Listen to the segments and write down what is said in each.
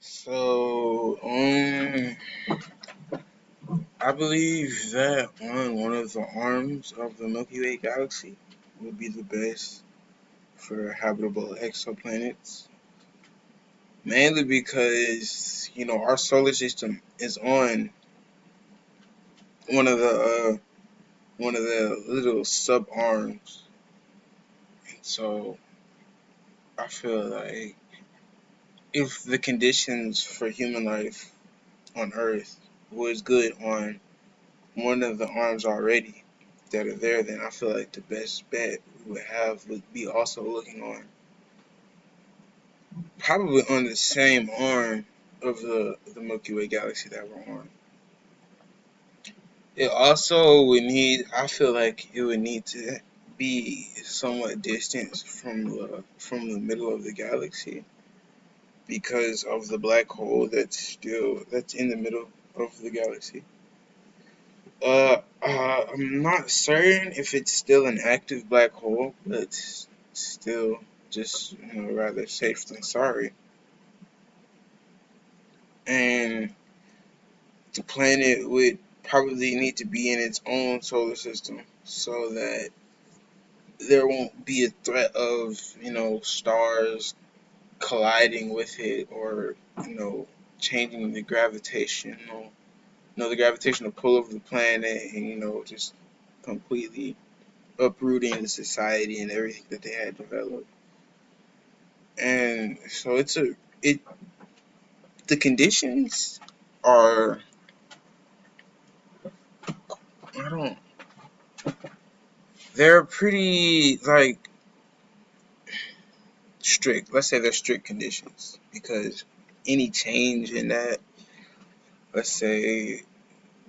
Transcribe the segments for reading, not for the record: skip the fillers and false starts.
So, I believe that on one of the arms of the Milky Way galaxy would be the best for habitable exoplanets, mainly because our solar system is on one of the little sub arms, and so I feel like if the conditions for human life on Earth was good on one of the arms already that are there, then I feel like the best bet we would have would be also looking on probably on the same arm of the Milky Way galaxy that we're on. It also would need, I feel like it would need to be somewhat distant from the middle of the galaxy because of the black hole that's in the middle of the galaxy. I'm not certain if it's still an active black hole, but it's still just rather safe than sorry. And the planet would probably need to be in its own solar system so that there won't be a threat of stars colliding with it or changing the gravitational pull of the planet and just completely uprooting the society and everything that they had developed. And so it the conditions are I don't they're pretty like strict. Let's say they're strict conditions because any change in that, let's say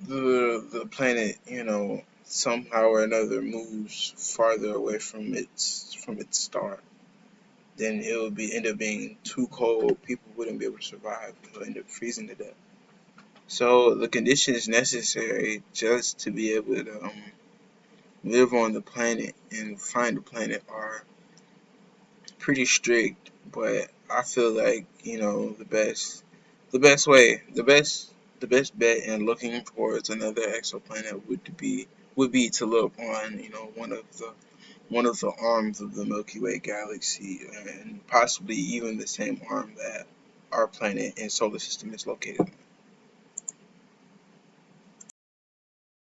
the planet, somehow or another moves farther away from its star, then it would be end up being too cold. People wouldn't be able to survive. They'll end up freezing to death. So the conditions necessary just to be able to live on the planet and find a planet are pretty strict. But I feel like the best bet in looking towards another exoplanet would be to look on one of the arms of the Milky Way galaxy, and possibly even the same arm that our planet and solar system is located in.